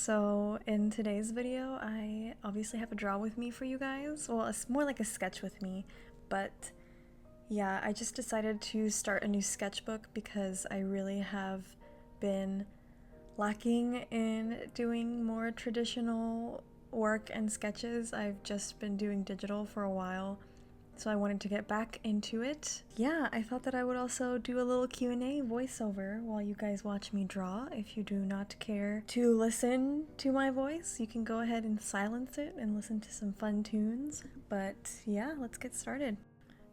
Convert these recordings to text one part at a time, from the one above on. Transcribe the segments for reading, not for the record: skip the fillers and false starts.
So in today's video, I obviously have a draw with me for you guys. Well, it's more like a sketch with me, but yeah, I just decided to start a new sketchbook because I really have been lacking in doing more traditional work and sketches. I've just been doing digital for a while, so I wanted to get back into it. Yeah, I thought that I would also do a little Q&A voiceover while you guys watch me draw. If you do not care to listen to my voice, you can go ahead and silence it and listen to some fun tunes. But yeah, let's get started.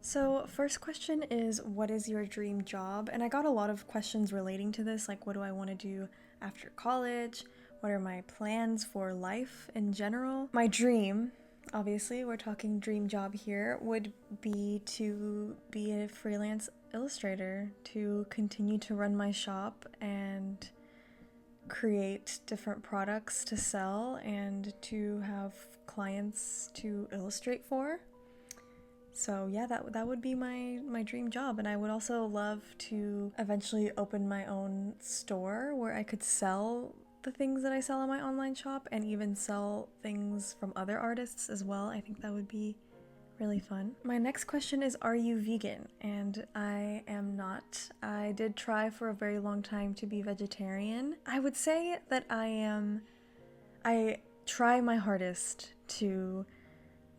So first question is, what is your dream job? And I got a lot of questions relating to this, like what do I want to do after college? What are my plans for life in general? My dream, obviously we're talking dream job here, would be to be a freelance illustrator, to continue to run my shop and create different products to sell and to have clients to illustrate for. So yeah, that would be my dream job. And I would also love to eventually open my own store where I could sell the things that I sell in my online shop and even sell things from other artists as well. I think that would be really fun. My next question is, are you vegan? And I am not. I did try for a very long time to be vegetarian. I would say that I am. I try my hardest to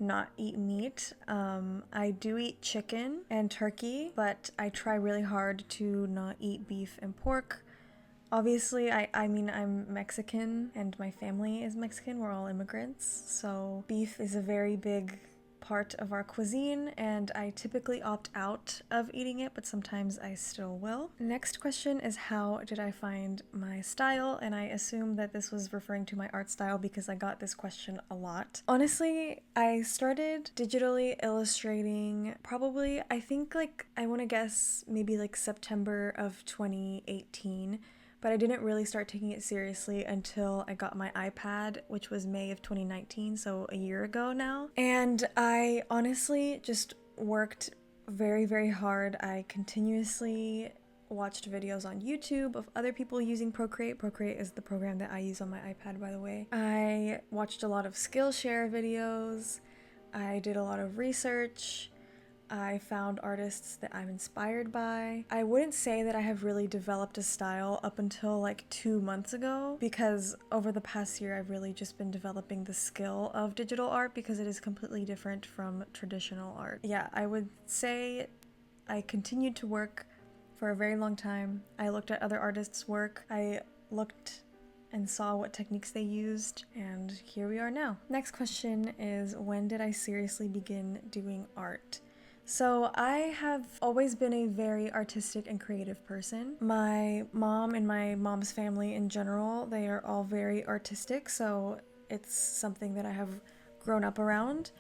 not eat meat. I do eat chicken and turkey, but I try really hard to not eat beef and pork. Obviously, I mean, I'm Mexican and my family is Mexican. We're all immigrants, so beef is a very big part of our cuisine, and I typically opt out of eating it, but sometimes I still will. Next question is, how did I find my style? And I assume that this was referring to my art style because I got this question a lot. Honestly, I started digitally illustrating probably, I think I want to guess maybe September of 2018. But I didn't really start taking it seriously until I got my iPad, which was May of 2019, so a year ago now. And I honestly just worked very, very hard. I continuously watched videos on YouTube of other people using Procreate. Procreate is the program that I use on my iPad, by the way. I watched a lot of Skillshare videos. I did a lot of research. I found artists that I'm inspired by. I wouldn't say that I have really developed a style up until 2 months ago, because over the past year I've really just been developing the skill of digital art because it is completely different from traditional art. Yeah, I would say I continued to work for a very long time. I looked at other artists' work. I looked and saw what techniques they used, and here we are now. Next question is, when did I seriously begin doing art? So I have always been a very artistic and creative person. My mom and my mom's family in general, they are all very artistic, so it's something that I have grown up around.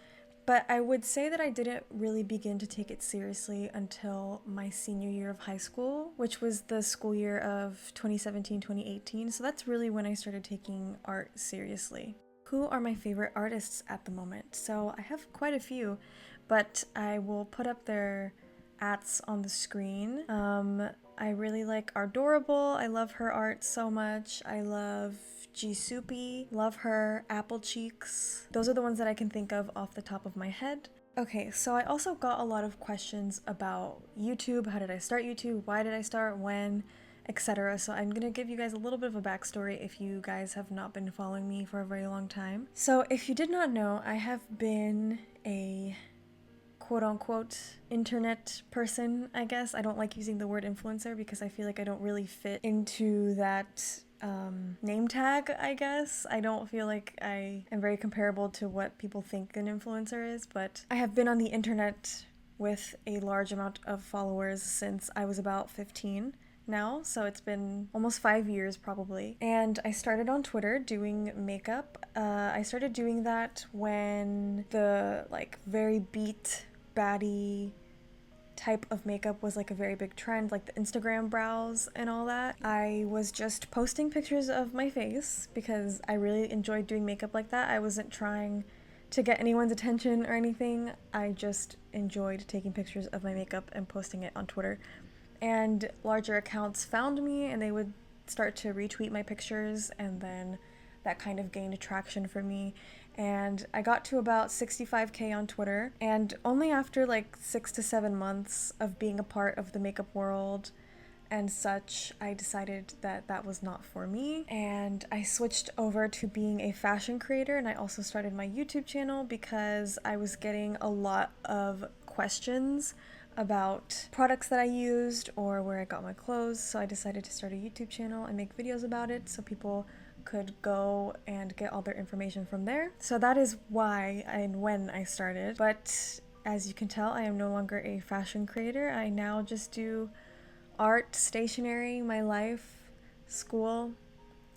But I would say that I didn't really begin to take it seriously until my senior year of high school, which was the school year of 2017-2018. So that's really when I started taking art seriously. Who are my favorite artists at the moment? So I have quite a few, but I will put up their ats on the screen. I really like Ardorable. I love her art so much. I love G Soupy. Love her. Apple Cheeks. Those are the ones that I can think of off the top of my head. Okay, so I also got a lot of questions about YouTube. How did I start YouTube? Why did I start? When? Etc. So I'm gonna give you guys a little bit of a backstory if you guys have not been following me for a very long time. So if you did not know, I have been a quote-unquote internet person, I guess. I don't like using the word influencer because I feel like I don't really fit into that name tag, I guess. I don't feel like I am very comparable to what people think an influencer is, but I have been on the internet with a large amount of followers since I was about 15 now, so it's been almost 5 years probably. And I started on Twitter doing makeup. I started doing that when the very beat baddie type of makeup was a very big trend, like the Instagram brows and all that. I was just posting pictures of my face because I really enjoyed doing makeup like that. I wasn't trying to get anyone's attention or anything. I just enjoyed taking pictures of my makeup and posting it on Twitter. And larger accounts found me and they would start to retweet my pictures, and then that kind of gained traction for me. And I got to about 65K on Twitter, and only after like 6 to 7 months of being a part of the makeup world and such, I decided that that was not for me, and I switched over to being a fashion creator. And I also started my YouTube channel because I was getting a lot of questions about products that I used or where I got my clothes, so I decided to start a YouTube channel and make videos about it so people could go and get all their information from there. So that is why and when I started. But as you can tell, I am no longer a fashion creator. I now just do art, stationery, my life, school,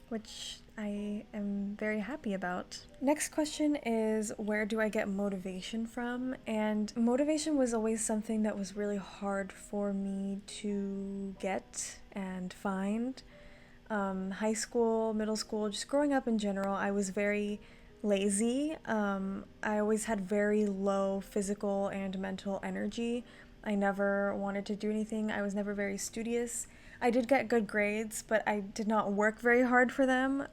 which I am very happy about. Next question is, where do I get motivation from? And motivation was always something that was really hard for me to get and find. High school, middle school, just growing up in general, I was very lazy. I always had very low physical and mental energy. I never wanted to do anything. I was never very studious. I did get good grades, but I did not work very hard for them.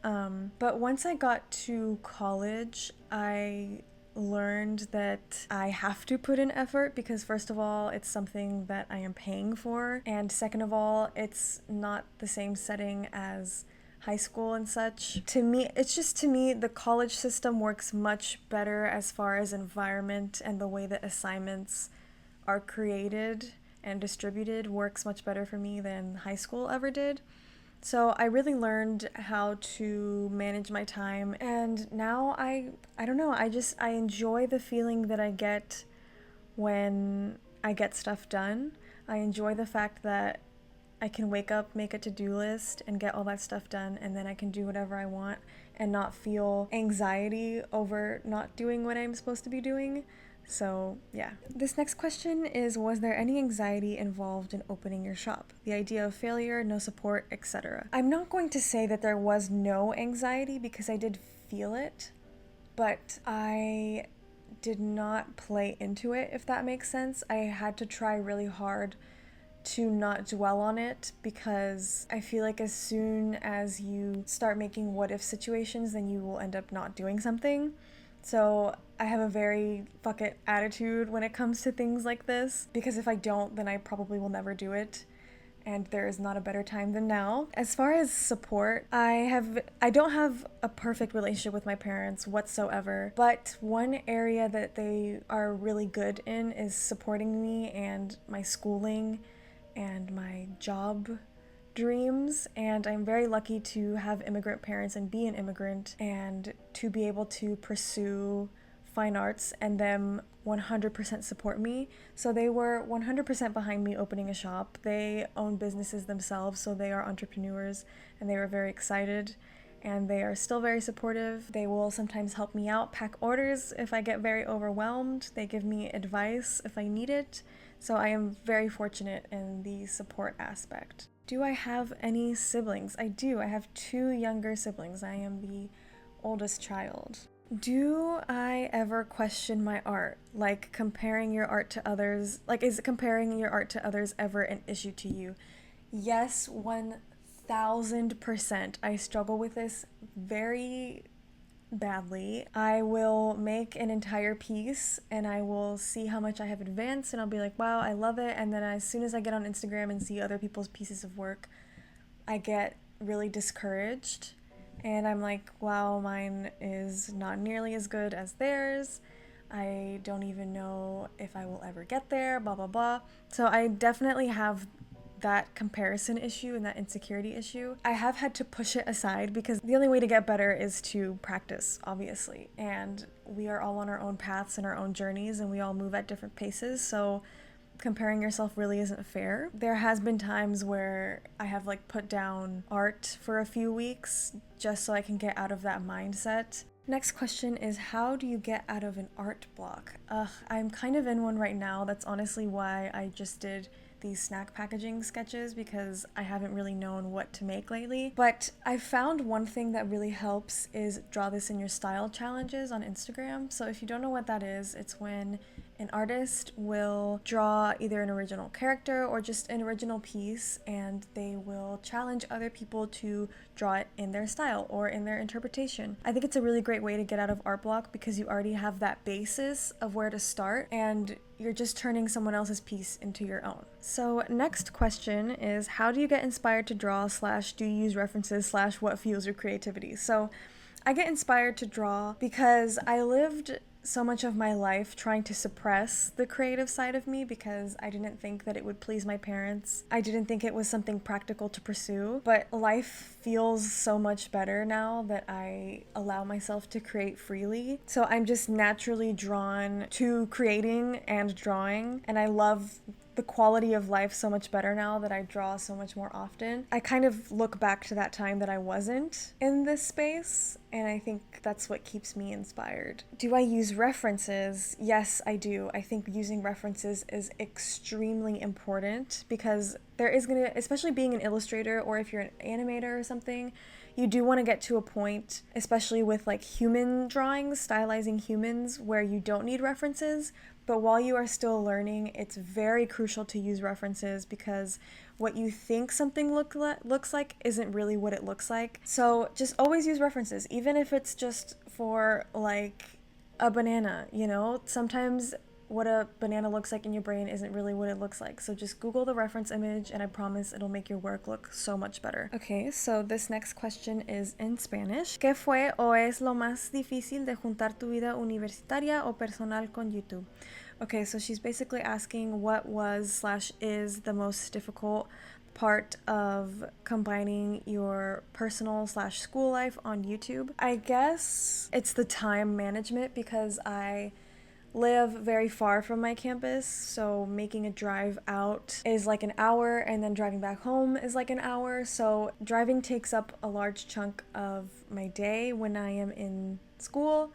But once I got to college, I learned that I have to put in effort because, first of all, it's something that I am paying for, and second of all, it's not the same setting as high school and such. To me, the college system works much better as far as environment, and the way that assignments are created and distributed works much better for me than high school ever did. So I really learned how to manage my time, and now I don't know, I enjoy the feeling that I get when I get stuff done. I enjoy the fact that I can wake up, make a to-do list, and get all that stuff done, and then I can do whatever I want and not feel anxiety over not doing what I'm supposed to be doing. So yeah. This next question is, was there any anxiety involved in opening your shop? The idea of failure, no support, etc. I'm not going to say that there was no anxiety because I did feel it, but I did not play into it, if that makes sense. I had to try really hard to not dwell on it because I feel like as soon as you start making what if situations, then you will end up not doing something. So I have a very fuck it attitude when it comes to things like this, because if I don't, then I probably will never do it, and there is not a better time than now. As far as support, I don't have a perfect relationship with my parents whatsoever, but one area that they are really good in is supporting me and my schooling and my job dreams, and I'm very lucky to have immigrant parents and be an immigrant and to be able to pursue fine arts and them 100% support me. So they were 100% behind me opening a shop. They own businesses themselves, so they are entrepreneurs, and they were very excited, and they are still very supportive. They will sometimes help me out, pack orders if I get very overwhelmed. They give me advice if I need it. So I am very fortunate in the support aspect. Do I have any siblings? I do. I have 2 younger siblings. I am the oldest child. Do I ever question my art? Like comparing your art to others? Like, is comparing your art to others ever an issue to you? Yes, 1000%. I struggle with this very badly. I will make an entire piece and I will see how much I have advanced, and I'll be like, wow, I love it. And then as soon as I get on Instagram and see other people's pieces of work, I get really discouraged, and I'm like, wow, mine is not nearly as good as theirs. I don't even know if I will ever get there, blah blah blah. So I definitely have that comparison issue and that insecurity issue. I have had to push it aside because the only way to get better is to practice, obviously. And we are all on our own paths and our own journeys, and we all move at different paces. So comparing yourself really isn't fair. There has been times where I have like put down art for a few weeks just so I can get out of that mindset. Next question is, how do you get out of an art block? I'm kind of in one right now. That's honestly why I just did these snack packaging sketches, because I haven't really known what to make lately. But I found one thing that really helps is draw this in your style challenges on Instagram. So if you don't know what that is, it's when An artist will draw either an original character or just an original piece, and they will challenge other people to draw it in their style or in their interpretation. I think it's a really great way to get out of art block because you already have that basis of where to start and you're just turning someone else's piece into your own. So next question is, how do you get inspired to draw / do you use references / what fuels your creativity? So I get inspired to draw because I lived so much of my life trying to suppress the creative side of me because I didn't think that it would please my parents. I didn't think it was something practical to pursue, but life feels so much better now that I allow myself to create freely. So I'm just naturally drawn to creating and drawing, and I love the quality of life so much better now that I draw so much more often. I kind of look back to that time that I wasn't in this space, and I think that's what keeps me inspired. Do I use references? Yes, I do. I think using references is extremely important because there is gonna, especially being an illustrator or if you're an animator or something, you do want to get to a point, especially with like human drawings, stylizing humans, where you don't need references. But while you are still learning, it's very crucial to use references because what you think something looks like isn't really what it looks like. So just always use references, even if it's just for like a banana, you know? Sometimes what a banana looks like in your brain isn't really what it looks like. So just Google the reference image and I promise it'll make your work look so much better. Okay, so this next question is in Spanish. ¿Qué fue o es lo más difícil de juntar tu vida universitaria o personal con YouTube? Okay, so she's basically asking what was / is the most difficult part of combining your personal / school life on YouTube. I guess it's the time management because I live very far from my campus, so making a drive out is like an hour and then driving back home is like an hour, so driving takes up a large chunk of my day when I am in school.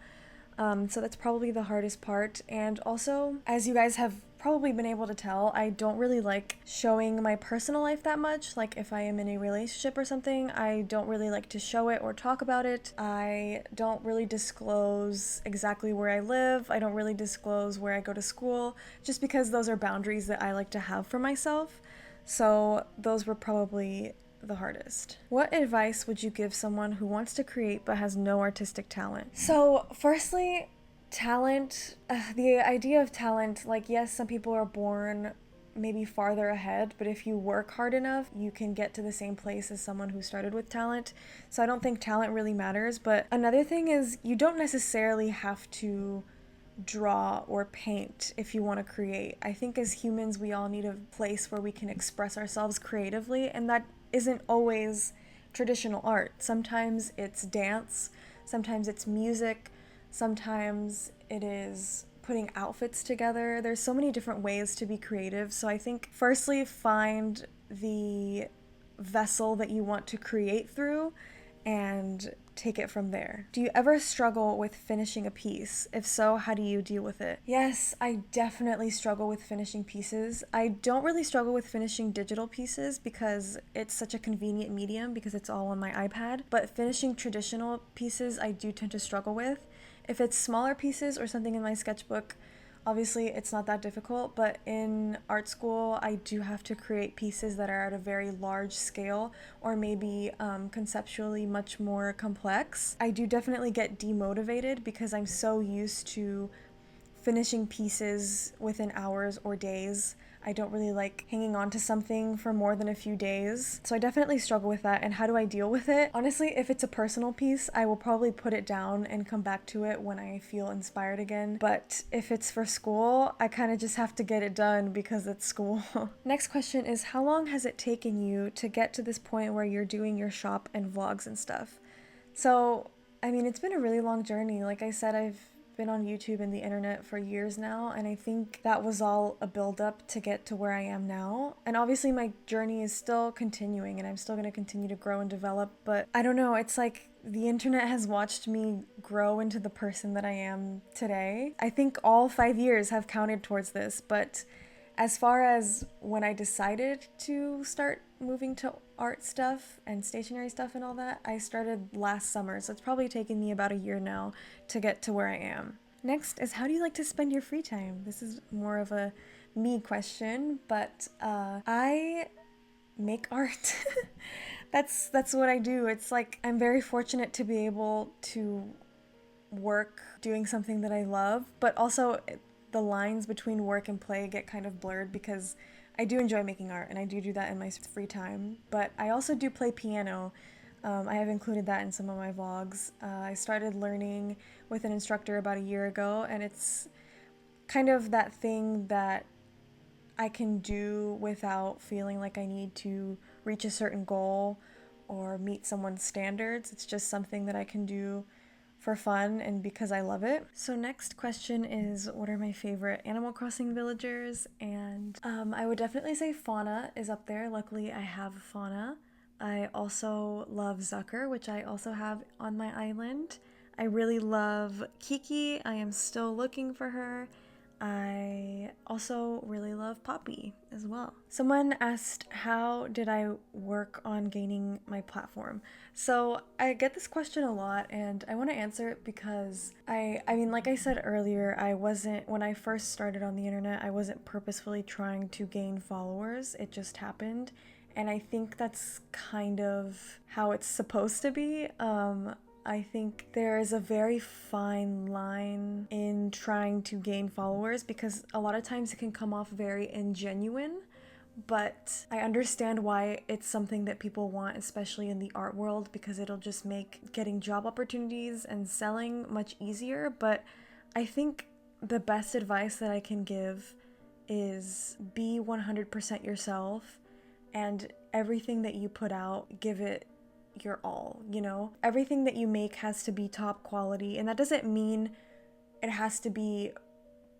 So that's probably the hardest part. And also, as you guys have probably been able to tell, I don't really like showing my personal life that much. Like if I am in a relationship or something, I don't really like to show it or talk about it. I don't really disclose exactly where I live. I don't really disclose where I go to school, just because those are boundaries that I like to have for myself. So those were probably the hardest. What advice would you give someone who wants to create but has no artistic talent? So firstly, talent, the idea of talent, like yes, some people are born maybe farther ahead, but if you work hard enough, you can get to the same place as someone who started with talent. So I don't think talent really matters. But another thing is you don't necessarily have to draw or paint if you want to create. I think as humans, we all need a place where we can express ourselves creatively, and that isn't always traditional art. Sometimes it's dance, sometimes it's music, sometimes it is putting outfits together. There's so many different ways to be creative. So I think firstly, find the vessel that you want to create through and take it from there. Do you ever struggle with finishing a piece? If so, how do you deal with it? Yes, I definitely struggle with finishing pieces. I don't really struggle with finishing digital pieces because it's such a convenient medium because it's all on my iPad, but finishing traditional pieces I do tend to struggle with. If it's smaller pieces or something in my sketchbook, obviously it's not that difficult, but in art school I do have to create pieces that are at a very large scale or maybe conceptually much more complex. I do definitely get demotivated because I'm so used to finishing pieces within hours or days. I don't really like hanging on to something for more than a few days. So I definitely struggle with that. And how do I deal with it? Honestly, if it's a personal piece, I will probably put it down and come back to it when I feel inspired again. But if it's for school, I kind of just have to get it done because it's school. Next question is, how long has it taken you to get to this point where you're doing your shop and vlogs and stuff? So, I mean, it's been a really long journey. Like I said, I've been on YouTube and the internet for years now, and I think that was all a build-up to get to where I am now. And obviously my journey is still continuing and I'm still going to continue to grow and develop, but I don't know, it's like the internet has watched me grow into the person that I am today. I think all 5 years have counted towards this, but as far as when I decided to start moving to art stuff and stationery stuff and all that, I started last summer, so it's probably taken me about a year now to get to where I am. Next is, how do you like to spend your free time? This is more of a me question, but I make art. That's what I do. It's like I'm very fortunate to be able to work doing something that I love, but also the lines between work and play get kind of blurred because I do enjoy making art and I do that in my free time, but I also do play piano. I have included that in some of my vlogs. I started learning with an instructor about a year ago, and it's kind of that thing that I can do without feeling like I need to reach a certain goal or meet someone's standards. It's just something that I can do for fun and because I love it. So next question is, what are my favorite Animal Crossing villagers? And I would definitely say Fauna is up there. Luckily I have Fauna. I also love Zucker, which I also have on my island. I really love Kiki. I am still looking for her. I also really love Poppy as well. Someone asked, how did I work on gaining my platform? So I get this question a lot and I want to answer it because I mean, like I said earlier, when I first started on the internet, I wasn't purposefully trying to gain followers. It just happened. And I think that's kind of how it's supposed to be. I think there is a very fine line in trying to gain followers because a lot of times it can come off very ingenuine, but I understand why it's something that people want, especially in the art world, because it'll just make getting job opportunities and selling much easier. But I think the best advice that I can give is be 100% yourself, and everything that you put out, give it your all, you know? Everything that you make has to be top quality, and that doesn't mean it has to be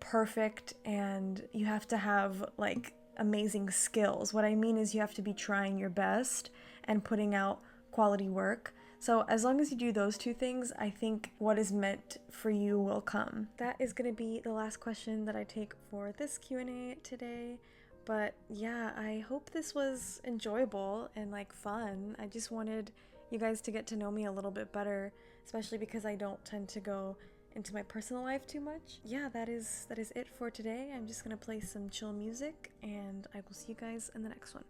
perfect and you have to have like amazing skills. What I mean is you have to be trying your best and putting out quality work. So as long as you do those two things, I think what is meant for you will come. That is going to be the last question that I take for this Q&A today. But yeah, I hope this was enjoyable and like fun. I just wanted you guys to get to know me a little bit better, especially because I don't tend to go into my personal life too much. Yeah, that is it for today. I'm just gonna play some chill music and I will see you guys in the next one.